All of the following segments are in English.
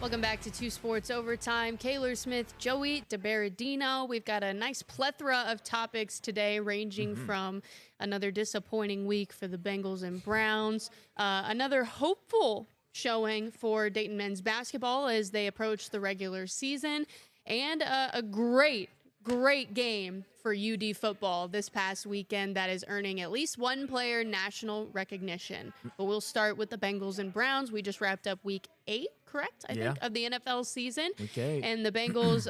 Welcome back to Two Sports Overtime. Kayler Smith, Joey DeBaradino. We've got a nice plethora of topics today, ranging from another disappointing week for the Bengals and Browns, another hopeful showing for Dayton men's basketball as they approach the regular season, and a great game for UD football this past weekend that is earning at least one player national recognition. But we'll start with the Bengals and Browns. We just wrapped up week 8, correct? I think, of the NFL season. Okay. And the Bengals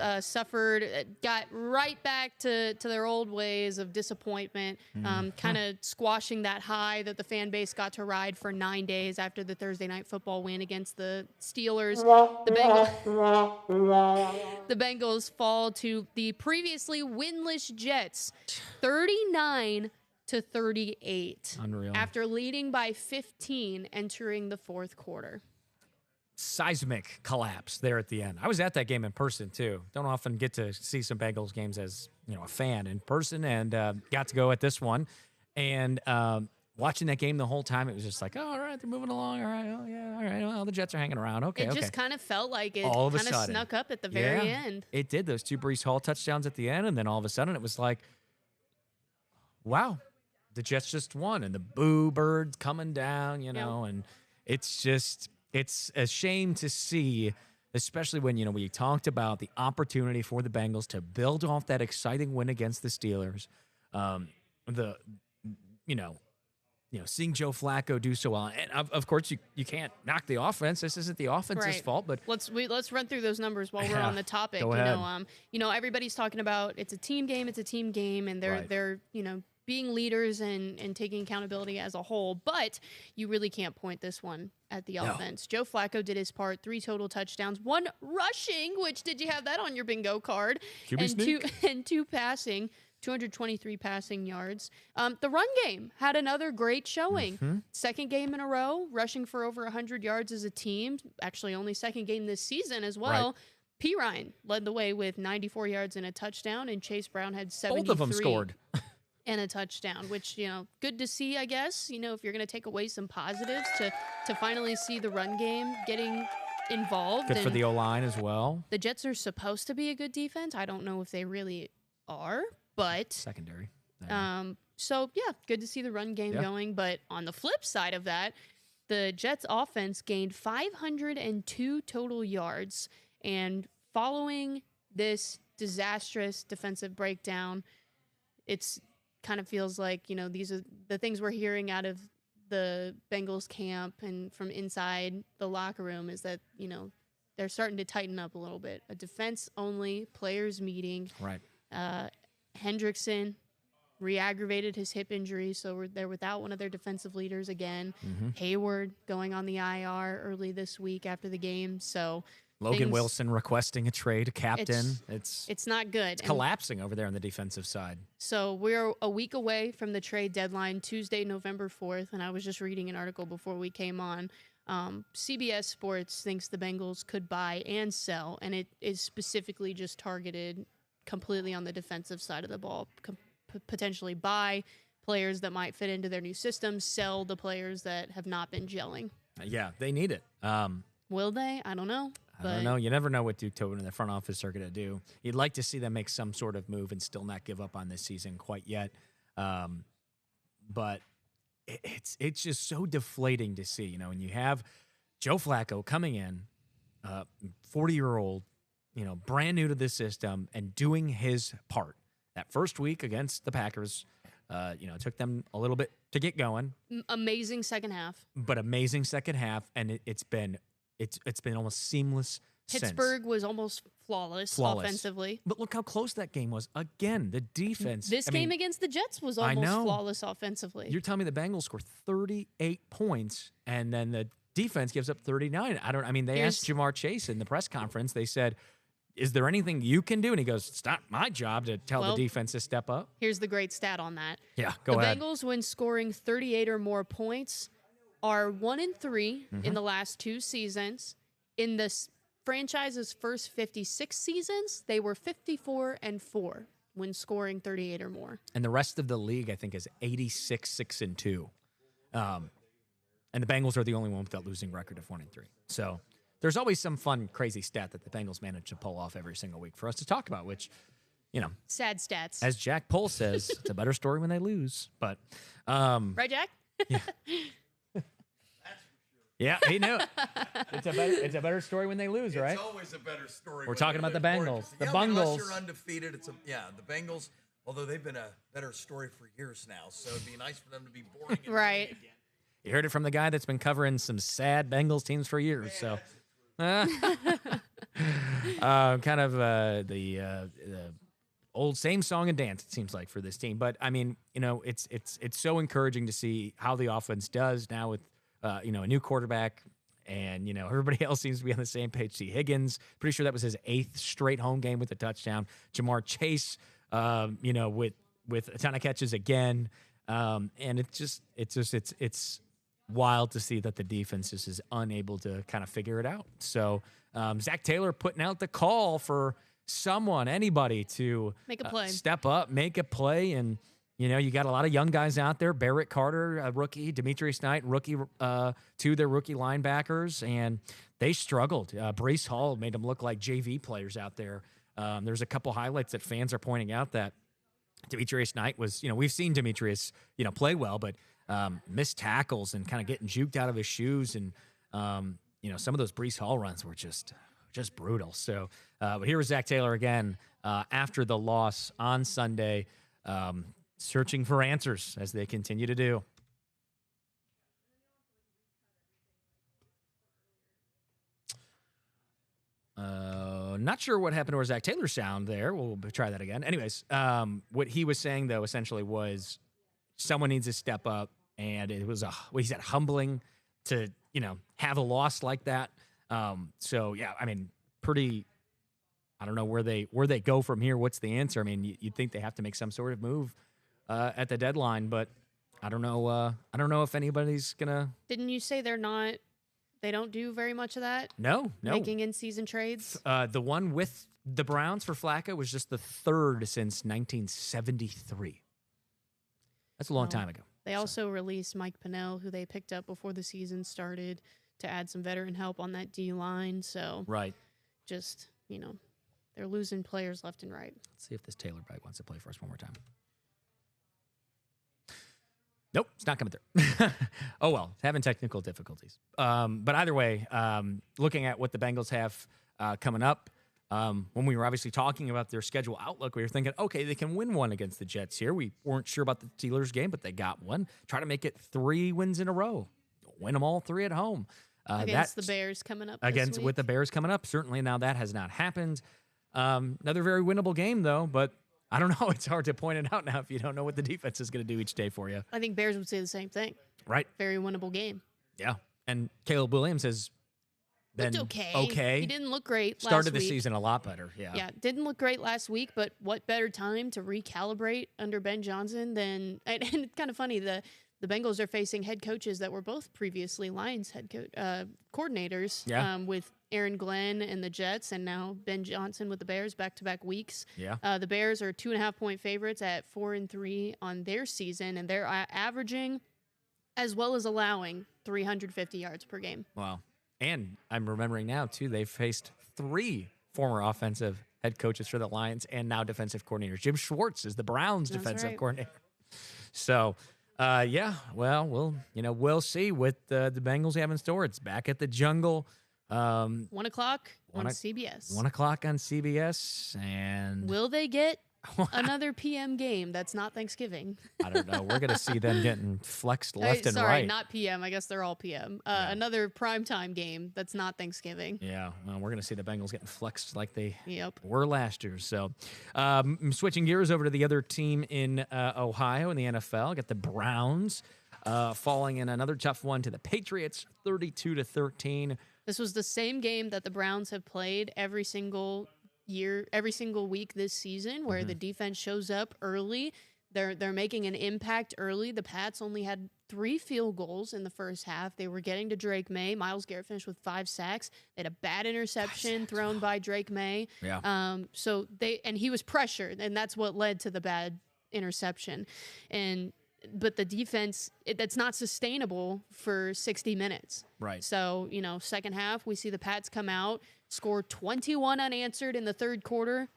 got right back to their old ways of disappointment, kind of squashing that high that the fan base got to ride for 9 days after the Thursday night football win against the Steelers. The Bengals fall to the previously winless Jets, 39-38. Unreal. After leading by 15 entering the fourth quarter. Seismic collapse there at the end. I was at that game in person too. Don't often get to see some Bengals games as a fan in person, and got to go at this one. And watching that game the whole time, it was just like, oh, all right, they're moving along. All right, oh yeah, all right. Well, the Jets are hanging around. Okay, It just kind of felt like it all of a kind of sudden snuck up at the very end. It did. Those 2 Breece Hall touchdowns at the end, and then all of a sudden it was like, wow, the Jets just won, and the boo birds coming down, and it's just, it's a shame to see, especially when, we talked about the opportunity for the Bengals to build off that exciting win against the Steelers. Seeing Joe Flacco do so well, and of course you can't knock the offense. This isn't the offense's fault, but let's run through those numbers while we're on the topic. Go ahead. Everybody's talking about it's a team game, and they're being leaders and taking accountability as a whole, but you really can't point this one at the offense. Joe Flacco did his part, 3 total touchdowns, 1 rushing, which did you have that on your bingo card? And 2 passing. 223 passing yards. The run game had another great showing. Second game in a row, rushing for over 100 yards as a team. Actually, only second game this season as well. Right. P. Ryan led the way with 94 yards and a touchdown, and Chase Brown had 73. both of them scored. And a touchdown, which, good to see, I guess. If you're going to take away some positives to finally see the run game getting involved. Good for the O-line as well. The Jets are supposed to be a good defense. I don't know if they really are. But secondary. good to see the run game going. But on the flip side of that, the Jets offense gained 502 total yards. And following this disastrous defensive breakdown, it's kind of feels like, these are the things we're hearing out of the Bengals camp and from inside the locker room is that, they're starting to tighten up a little bit. A defense-only players meeting. Right. Hendrickson re-aggravated his hip injury, so they're without one of their defensive leaders again. Hayward going on the IR early this week after the game. So Logan Wilson requesting a trade, captain. It's not good. It's collapsing over there on the defensive side. So we're a week away from the trade deadline, Tuesday, November 4th, and I was just reading an article before we came on. CBS Sports thinks the Bengals could buy and sell, and it is specifically just targeted completely on the defensive side of the ball, potentially buy players that might fit into their new system, sell the players that have not been gelling. Yeah, they need it. Will they? I don't know. I don't know. You never know what Duke Tobin and the front office are going to do. You'd like to see them make some sort of move and still not give up on this season quite yet. But it's just so deflating to see, when you have Joe Flacco coming in, 40-year-old, brand new to this system and doing his part. That first week against the Packers, it took them a little bit to get going. Amazing second half. But amazing second half, and it's been almost seamless Pittsburgh since. was almost flawless offensively. But look how close that game was. Again, the defense. This game against the Jets was almost flawless offensively. You're telling me the Bengals score 38 points, and then the defense gives up 39. They asked Jamar Chase in the press conference. They said, is there anything you can do? And he goes, it's not my job to tell the defense to step up. Here's the great stat on that. Yeah, go ahead. The Bengals, when scoring 38 or more points, are 1-3 in the last 2 seasons. In this franchise's first 56 seasons, they were 54-4 when scoring 38 or more. And the rest of the league, I think, is 86-6-2. And the Bengals are the only one with that losing record of 1-3. So there's always some fun, crazy stat that the Bengals manage to pull off every single week for us to talk about, which, sad stats. as Jack Pohl says, it's a better story when they lose. But, right, Jack? yeah. Yeah, he knew it. It's a better story when they lose, right? It's always a better story. We're talking about the Bengals. The Unless Bengals. you're undefeated, the Bengals. Although they've been a better story for years now, so it'd be nice for them to be boring. And Right. boring again. You heard it from the guy that's been covering some sad Bengals teams for years. So, kind of the old same song and dance, it seems like, for this team. But I mean, it's so encouraging to see how the offense does now with a new quarterback, and everybody else seems to be on the same page. See Higgins, pretty sure that was his 8th straight home game with a touchdown. Jamar Chase, with a ton of catches again, and it's wild to see that the defense just is unable to kind of figure it out. So Zach Taylor putting out the call for anybody to Make a play. step up, make a play, and you got a lot of young guys out there. Barrett Carter, a rookie, Demetrius Knight, rookie, two of their rookie linebackers, and they struggled. Breece Hall made them look like JV players out there. There's a couple highlights that fans are pointing out that Demetrius Knight was, we've seen Demetrius, play well, but missed tackles and kind of getting juked out of his shoes. And, some of those Breece Hall runs were just brutal. So, but here was Zach Taylor again after the loss on Sunday, searching for answers as they continue to do. Not sure what happened to our Zach Taylor sound there. We'll try that again. Anyways, what he was saying, though, essentially was someone needs to step up, and it was he said humbling to, have a loss like that. So, yeah, I mean, I don't know where they go from here. What's the answer? I mean, you'd think they have to make some sort of move at the deadline, but I don't know. I don't know if anybody's gonna. Didn't you say they don't do very much of that? No. Making in-season trades? The one with the Browns for Flacco was just the 3rd since 1973. That's a long time ago. They also released Mike Pennell, who they picked up before the season started, to add some veteran help on that D-line. So, right. Just, they're losing players left and right. Let's see if this Taylor bag wants to play for us one more time. Nope, it's not coming through. Oh, well, having technical difficulties. But either way, looking at what the Bengals have coming up, when we were obviously talking about their schedule outlook, we were thinking, okay, they can win one against the Jets here. We weren't sure about the Steelers game, but they got one. Try to make it 3 wins in a row. Win them all 3 at home. Against the Bears coming up this week. With the Bears coming up. Certainly now that has not happened. Another very winnable game, though, but I don't know. It's hard to point it out now if you don't know what the defense is going to do each day for you. I think Bears would say the same thing. Right. Very winnable game. Yeah. And Caleb Williams has been okay. He didn't look great Started last the week. season a lot better. Yeah. Yeah, didn't look great last week, but what better time to recalibrate under Ben Johnson than... And it's kind of funny, the Bengals are facing head coaches that were both previously Lions head coordinators with Aaron Glenn and the Jets, and now Ben Johnson with the Bears back-to-back weeks. Yeah. The Bears are 2.5-point favorites at 4-3 on their season, and they're averaging as well as allowing 350 yards per game. Wow. And I'm remembering now, too, they've faced 3 former offensive head coaches for the Lions and now defensive coordinators. Jim Schwartz is the Browns defensive coordinator. So... we'll see what the Bengals have in store. It's back at the Jungle. 1 o'clock on CBS. 1 o'clock on CBS. And will they get another PM game that's not Thanksgiving? I don't know. We're going to see them getting flexed left and right. Sorry, not PM. I guess they're all PM. Another primetime game that's not Thanksgiving. Yeah, well, we're going to see the Bengals getting flexed like they were last year. So switching gears over to the other team in Ohio in the NFL. Got the Browns falling in another tough one to the Patriots, 32-13. This was the same game that the Browns have played every single week this season, where the defense shows up early. They're making an impact early. The Pats only had 3 field goals in the first half. They were getting to Drake May. Myles Garrett finished with 5 sacks. They had a bad interception thrown by Drake May. Yeah. So he was pressured, and that's what led to the bad interception. And but the defense, that's not sustainable for 60 minutes. Right. So, second half, we see the Pats come out, score 21 unanswered in the third quarter.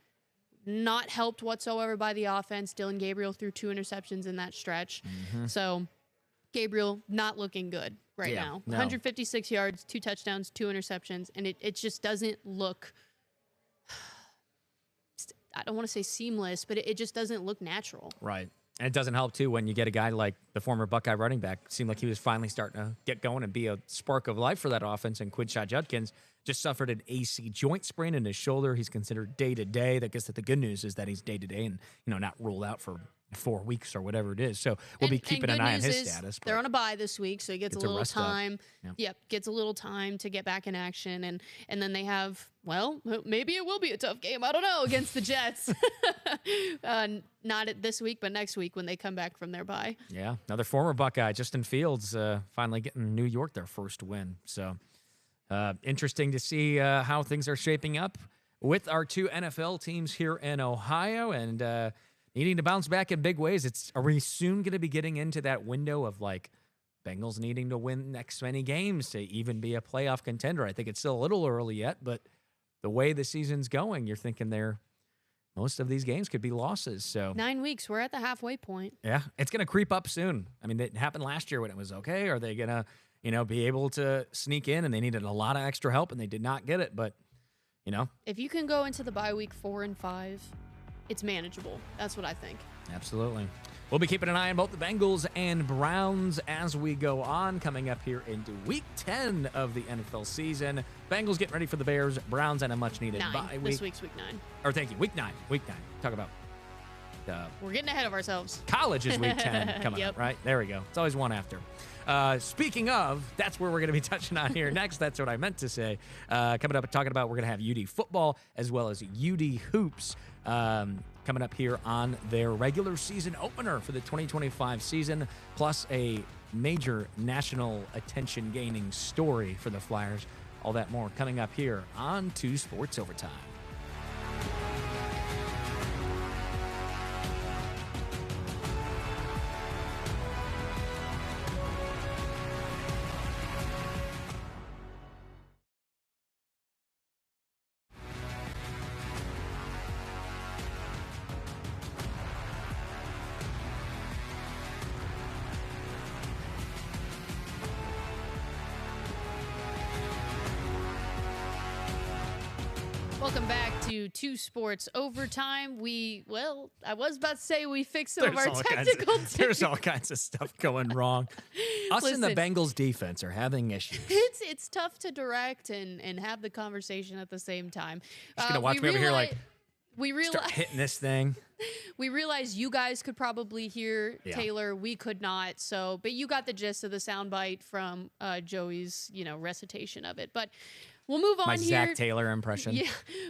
Not helped whatsoever by the offense. Dylan Gabriel threw 2 interceptions in that stretch. So Gabriel not looking good right now. No. 156 yards, 2 touchdowns, 2 interceptions, and it just doesn't look, I don't want to say seamless, but it just doesn't look natural. Right. And it doesn't help, too, when you get a guy like the former Buckeye running back. Seemed like he was finally starting to get going and be a spark of life for that offense. And Quinshon Judkins just suffered an AC joint sprain in his shoulder. He's considered day-to-day. I guess that the good news is that he's day-to-day and, not ruled out for 4 weeks or whatever it is. So we'll be keeping an eye on his status. They're on a bye this week, so he gets a little time. Yep, gets a little time to get back in action. And then they have, maybe it will be a tough game. I don't know, against the Jets. Not this week, but next week when they come back from their bye. Yeah, another former Buckeye, Justin Fields, finally getting New York their first win. So interesting to see how things are shaping up with our 2 NFL teams here in Ohio. And needing to bounce back in big ways. Are we soon going to be getting into that window of Bengals needing to win next many games to even be a playoff contender? I think it's still a little early yet, but the way the season's going, you're thinking most of these games could be losses. So 9 weeks, we're at the halfway point. Yeah, it's going to creep up soon. I mean, it happened last year when it was okay. Are they going to, be able to sneak in? And they needed a lot of extra help, and they did not get it. But, if you can go into the bye week 4-5. It's manageable. That's what I think. Absolutely. We'll be keeping an eye on both the Bengals and Browns as we go on, coming up here into Week 10 of the NFL season. Bengals getting ready for the Bears, Browns, and a much-needed bye week. This week's Week 9. Or thank you, Week 9. Talk about we're getting ahead of ourselves. College is Week 10 coming up, right? There we go. It's always one after. Speaking of, that's where we're going to be touching on here next. That's what I meant to say. Coming up and talking about, we're going to have UD football as well as UD hoops coming up here on their regular season opener for the 2025 season, plus a major national attention gaining story for the Flyers. All that more coming up here on 2 Sports Overtime. Welcome back to 2 Sports Overtime. I was about to say we fixed some of our technical difficulties. There's all kinds of stuff going wrong. Us and the Bengals defense are having issues. It's tough to direct and have the conversation at the same time. Just going to watch me over here start hitting this thing. We realized you guys could probably hear Taylor. We could not. But you got the gist of the soundbite from Joey's, recitation of it. But we'll move on here. My Zach Taylor impression. Yeah,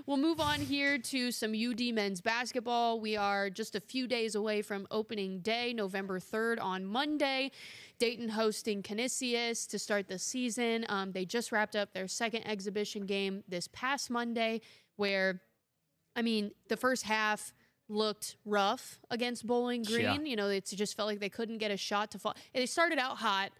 we'll move on here to some UD men's basketball. We are just a few days away from opening day, November 3rd on Monday. Dayton hosting Canisius to start the season. They just wrapped up their second exhibition game this past Monday where, the first half looked rough against Bowling Green. Yeah. It just felt like they couldn't get a shot to fall. They started out hot.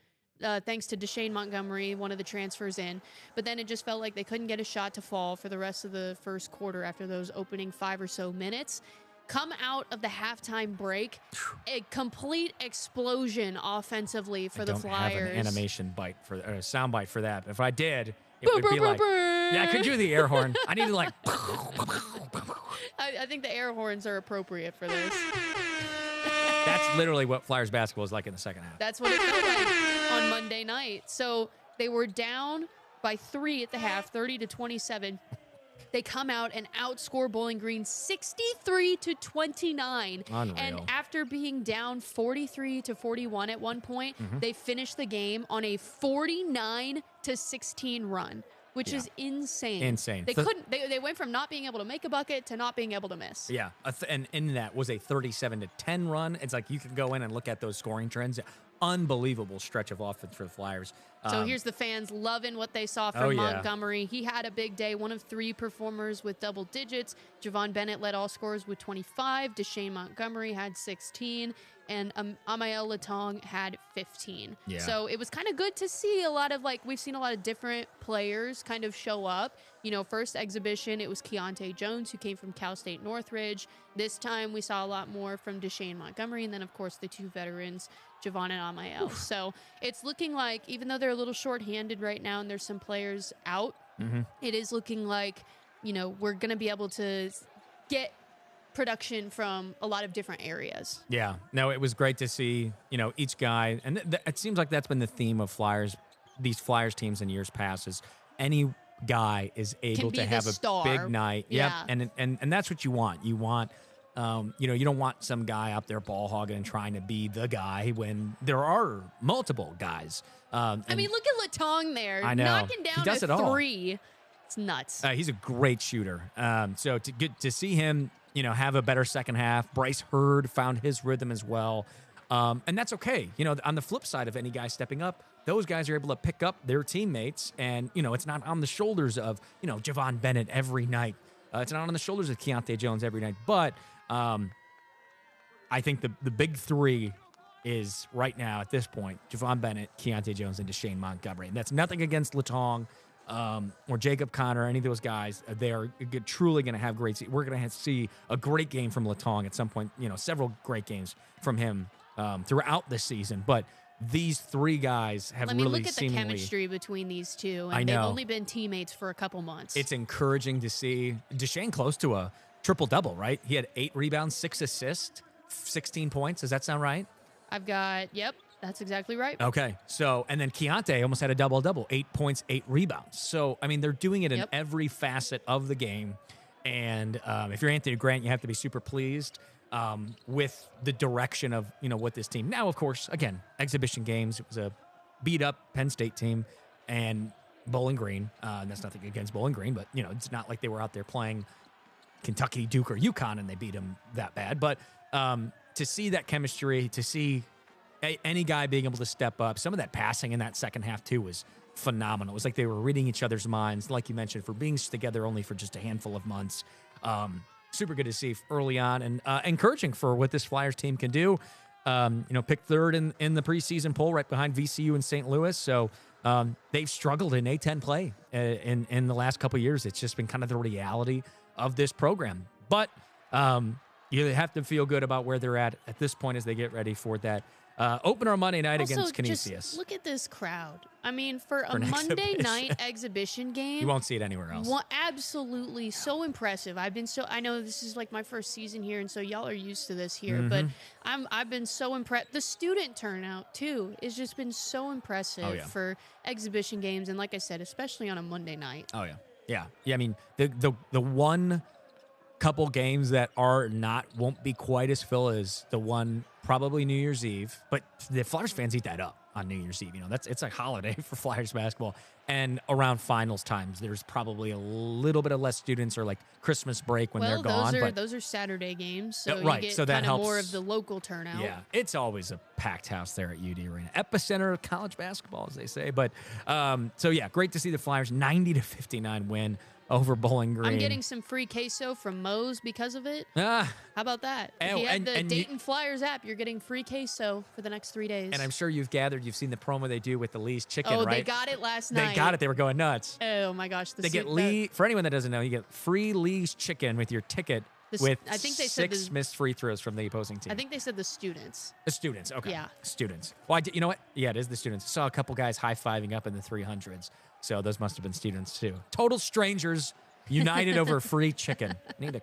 Thanks to Deshane Montgomery, one of the transfers in. But then it just felt like they couldn't get a shot to fall for the rest of the first quarter after those opening 5 or so minutes. Come out of the halftime break, a complete explosion offensively for the Flyers. I don't have an animation bite or a sound bite for that. If I did, it would be like, yeah, I could do the air horn. I need to I think the air horns are appropriate for this. That's literally what Flyers basketball is like in the second half. That's what it felt like on Monday night. So they were down by 3 at the half, 30-27. They come out and outscore Bowling Green 63-29. Unreal. And after being down 43-41 at one point, they finished the game on a 49-16 run, which is insane. Insane. They couldn't. They went from not being able to make a bucket to not being able to miss. Yeah, and in that was a 37-10 run. It's like you can go in and look at those scoring trends. unbelievable stretch of offense for the Flyers. So here's the fans loving what they saw from Montgomery. He had a big day, one of 3 performers with double digits. Javon Bennett led all scorers with 25. Deshane Montgomery had 16. And Amael Latong had 15. Yeah. So it was kind of good to see a lot of, we've seen a lot of different players kind of show up. First exhibition, it was Keontae Jones, who came from Cal State Northridge. This time we saw a lot more from Deshane Montgomery, and then, of course, the 2 veterans, Javon and Amael. So it's looking like, even though they're a little shorthanded right now and there's some players out, it is looking like, we're going to be able to get production from a lot of different areas. Yeah. No, it was great to see, each guy. And it seems like that's been the theme of these Flyers teams in years past, is any guy is able to have a star. big night. Yeah. Yep. And that's what you want. You want, you don't want some guy out there ball hogging and trying to be the guy when there are multiple guys. I mean, look at Latong there. I know. Knocking He down does a it all. 3. It's nuts. He's a great shooter. So to see him, have a better second half. Bryce Hurd found his rhythm as well. And that's okay. On the flip side of any guy stepping up, those guys are able to pick up their teammates. And, it's not on the shoulders of, Javon Bennett every night. It's not on the shoulders of Keontae Jones every night. But I think the big 3 is right now at this point, Javon Bennett, Keontae Jones, and Deshane Montgomery. And that's nothing against Latong or Jacob Connor, any of those guys. They are truly going to have great. We're going to see a great game from Latong at some point. Several great games from him throughout the season. But these 3 guys have really look at seemingly, the chemistry between these 2. And I know. they've only been teammates for a couple months. It's encouraging to see Deshane close to a triple-double, right? He had 8 rebounds, 6 assists, 16 points. Does that sound right? I've got, that's exactly right. Okay. So, and then Keontae almost had a double-double, 8 points, 8 rebounds. So, I mean, they're doing it in every facet of the game. And if you're Anthony Grant, you have to be super pleased with the direction of, what this team. Now, of course, again, exhibition games. It was a beat-up Penn State team and Bowling Green. That's nothing against Bowling Green, but, it's not like they were out there playing Kentucky, Duke, or UConn and they beat them that bad. But to see that chemistry, to see any guy being able to step up, some of that passing in that second half, too, was phenomenal. It was like they were reading each other's minds, like you mentioned, for being together only for just a handful of months. Super good to see early on, and encouraging for what this Flyers team can do. Picked 3rd in the preseason poll, right behind VCU and St. Louis. So they've struggled in A-10 play in the last couple of years. It's just been kind of the reality of this program. But you have to feel good about where they're at this point as they get ready for that opener Monday night also, against Canisius. Just look at this crowd. I mean, for a Monday night exhibition game, you won't see it anywhere else. Well, absolutely, so impressive. I know this is like my first season here, and so y'all are used to this here. But I've been so impressed. The student turnout too has just been so impressive for exhibition games, and like I said, especially on a Monday night. Oh yeah. I mean, the one couple games that won't be quite as full as the one probably New Year's Eve, but the Flyers fans eat that up on New Year's Eve. It's a holiday for Flyers basketball. And around finals times, there's probably a little bit of less students or like Christmas break when they're gone. Those are Saturday games, so right, you get so that kind of helps. more of the local turnout. Yeah, it's always a packed house there at UD Arena, epicenter of college basketball, as they say. But great to see the Flyers 90-59 win over Bowling Green. I'm getting some free queso from Moe's because of it. How about that? If you have the Dayton Flyers app, you're getting free queso for the next 3 days. And I'm sure you've seen the promo they do with the Lee's chicken, right? Oh, they got it last night. They got it. They were going nuts. Oh, my gosh. They get Lee. For anyone that doesn't know, you get free Lee's chicken with your ticket with I think they said 6 missed free throws from the opposing team. I think they said the students. The students. Okay. Yeah. Students. Well, you know what? Yeah, it is the students. I saw a couple guys high-fiving up in the 300s. So those must have been students, too. Total strangers united over free chicken. I need a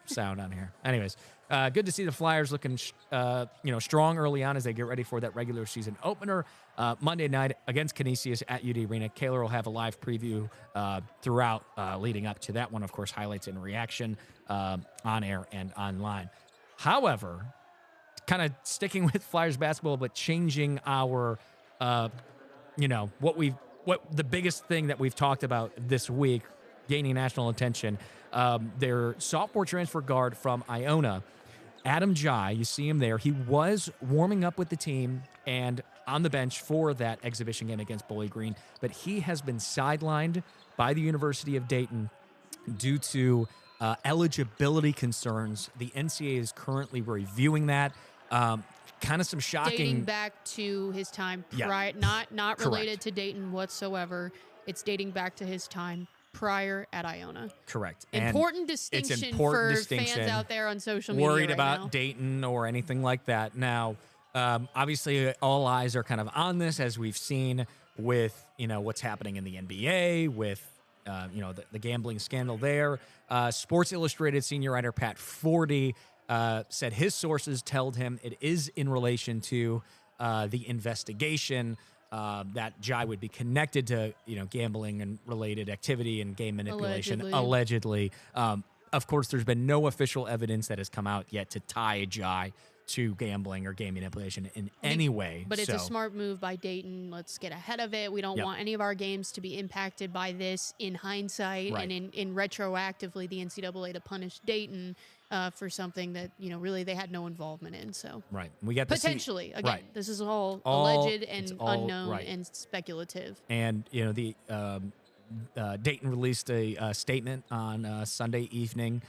sound on here. Anyways, good to see the Flyers looking strong early on as they get ready for that regular season opener Monday night against Canisius at UD Arena. Kayler will have a live preview throughout leading up to that one. Of course, highlights and reaction on air and online. However, kind of sticking with Flyers basketball, but changing our what the biggest thing that we've talked about this week, gaining national attention, their sophomore transfer guard from Iona Adam Jai, you see him there. He was warming up with the team and on the bench for that exhibition game against Bowling Green, but he has been sidelined by the University of Dayton due to eligibility concerns. The NCAA is currently reviewing that. Kind of some shocking. Dating back to his time prior, not related to Dayton whatsoever. It's dating back to his time prior at Iona. Correct. Important distinction for fans out there on social media. Worried right about now. Dayton or anything like that. Now, obviously, all eyes are kind of on this, as we've seen with what's happening in the NBA, with the gambling scandal there. Sports Illustrated senior writer Pat Forty said his sources told him it is in relation to the investigation. That Jai would be connected to, gambling and related activity and game manipulation, allegedly. Of course, there's been no official evidence that has come out yet to tie Jai to gambling or game manipulation in any way. But it's a smart move by Dayton. Let's get ahead of it. We don't want any of our games to be impacted by this in hindsight and in retroactively the NCAA to punish Dayton for something that, really they had no involvement in. So we got potentially, again, this is all alleged and unknown and speculative. And, the Dayton released a statement on Sunday evening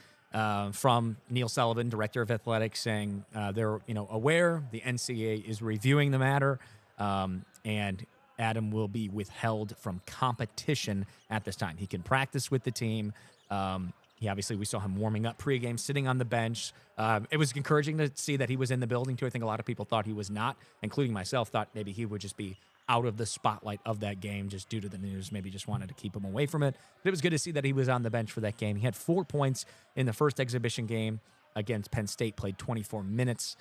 from Neil Sullivan, director of athletics, saying they're aware the NCAA is reviewing the matter, and Adam will be withheld from competition at this time. He can practice with the team. We saw him warming up pregame, sitting on the bench. It was encouraging to see that he was in the building too. I think a lot of people thought he was not, including myself. Thought maybe he would just be out of the spotlight of that game just due to the news. Maybe just wanted to keep him away from it. But it was good to see that he was on the bench for that game. He had 4 points in the first exhibition game against Penn State, played 24 minutes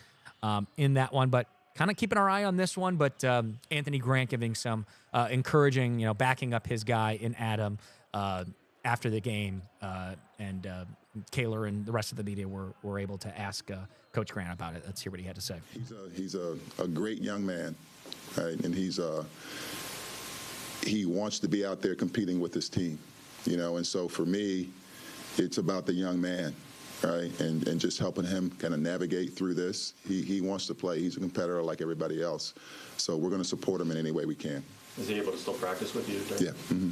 in that one. But kind of keeping our eye on this one. But Anthony Grant giving some encouraging, backing up his guy in Adam after the game. And Kayler and the rest of the media were able to ask Coach Grant about it. Let's hear what he had to say. He's a great young man. Right, and he wants to be out there competing with his team, and so for me, it's about the young man, right, and just helping him kind of navigate through this. He wants to play. He's a competitor like everybody else, so we're going to support him in any way we can. Is he able to still practice with you? Yeah. Mm-hmm.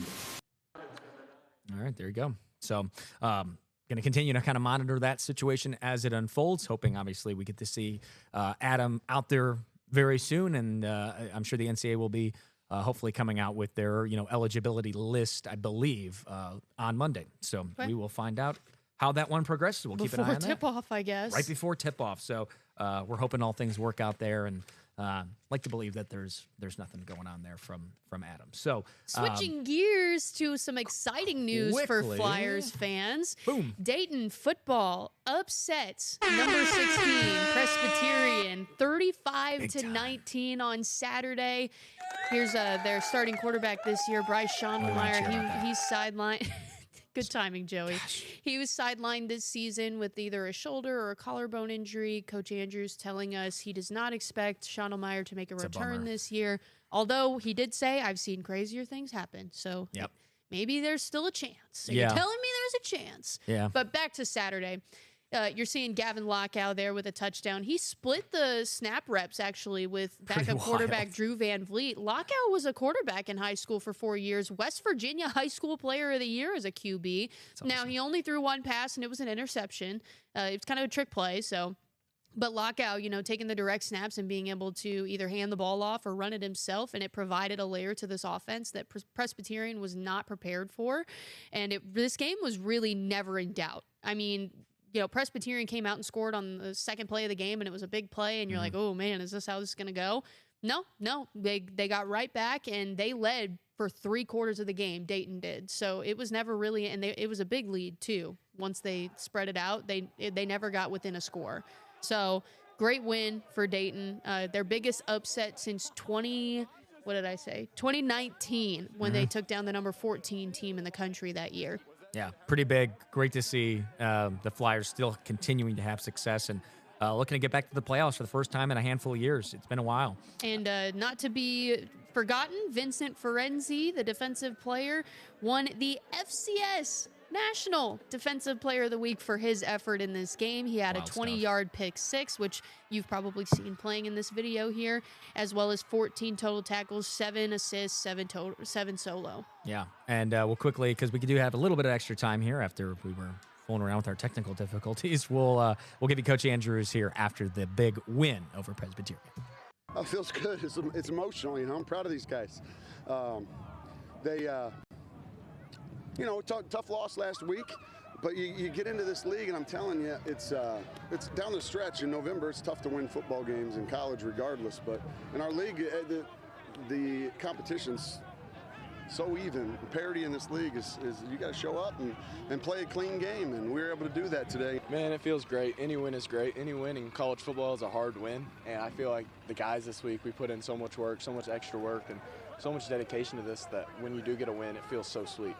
All right, there you go. So, going to continue to kind of monitor that situation as it unfolds, hoping obviously we get to see Adam out there very soon, and I'm sure the NCAA will be hopefully coming out with their eligibility list, I believe, on Monday. So we will find out how that one progresses. We'll keep an eye on that. Before tip-off, I guess. Right before tip-off. So we're hoping all things work out there, and like to believe that there's nothing going on there from Adam. So switching gears to some exciting news for Flyers fans. Boom. Dayton football upsets number 16 Presbyterian 35-19 on Saturday. Here's their starting quarterback this year, Bryce Schondelmeyer. He's sidelined. Good timing, Joey. Gosh. He was sidelined this season with either a shoulder or a collarbone injury. Coach Andrews telling us he does not expect Schondelmeyer to make a return this year. Although he did say, I've seen crazier things happen. So maybe there's still a chance. So you're telling me there's a chance. Yeah. But back to Saturday. You're seeing Gavin Lockow there with a touchdown. He split the snap reps, actually, with backup quarterback Drew Van Vliet. Lockow was a quarterback in high school for 4 years. West Virginia High School Player of the Year as a QB. Awesome. Now, he only threw one pass, and it was an interception. It was kind of a trick play, so... But Lockow, taking the direct snaps and being able to either hand the ball off or run it himself, and it provided a layer to this offense that Presbyterian was not prepared for. And this game was really never in doubt. I mean... Presbyterian came out and scored on the second play of the game, and it was a big play, and you're like, oh, man, is this how this is going to go? No. They got right back, and they led for 3/4 of the game. Dayton did. So it was never really – and it was a big lead, too. Once they spread it out, they never got within a score. So great win for Dayton. Their biggest upset since 2019 when they took down the number 14 team in the country that year. Yeah, pretty big. Great to see the Flyers still continuing to have success and looking to get back to the playoffs for the first time in a handful of years. It's been a while. And not to be forgotten, Vincent Ferenzi, the defensive player, won the FCS National Defensive Player of the Week for his effort in this game. He had a Wild stuff. 20-yard pick six, which you've probably seen playing in this video here, as well as 14 total tackles, 7 assists, 7 solo. Yeah, and we'll quickly, because we do have a little bit of extra time here after we were fooling around with our technical difficulties, we'll give you Coach Andrews here after the big win over Presbyterian. Oh, it feels good. It's emotional, you know. I'm proud of these guys. They tough loss last week, but you get into this league, and I'm telling you, it's down the stretch in November. It's tough to win football games in college regardless, but in our league, the competition's so even. Parity in this league is you got to show up and play a clean game, and we were able to do that today. Man, it feels great. Any win is great. Any win in college football is a hard win, and I feel like the guys this week, we put in so much work, so much extra work, and so much dedication to this that when you do get a win, it feels so sweet.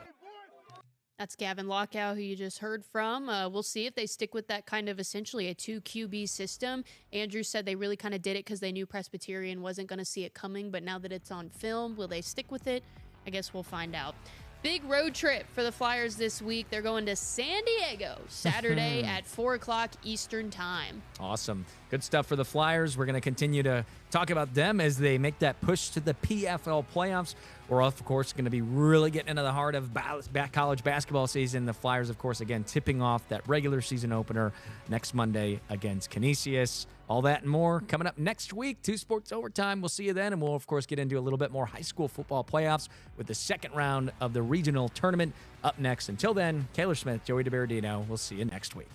That's Gavin Lockout, who you just heard from. We'll see if they stick with that kind of essentially a 2 QB system. Andrew said they really kind of did it because they knew Presbyterian wasn't going to see it coming, but now that it's on film, will they stick with it? I guess we'll find out. Big road trip for the Flyers this week. They're going to San Diego Saturday at 4 o'clock Eastern time. Awesome. Good stuff for the Flyers. We're going to continue to talk about them as they make that push to the PFL playoffs. We're, of course, going to be really getting into the heart of college basketball season. The Flyers, of course, again, tipping off that regular season opener next Monday against Canisius. All that and more coming up next week. 2 Sports Overtime. We'll see you then. And we'll, of course, get into a little bit more high school football playoffs with the second round of the regional tournament up next. Until then, Kayler Smith, Joey DiBardino. We'll see you next week.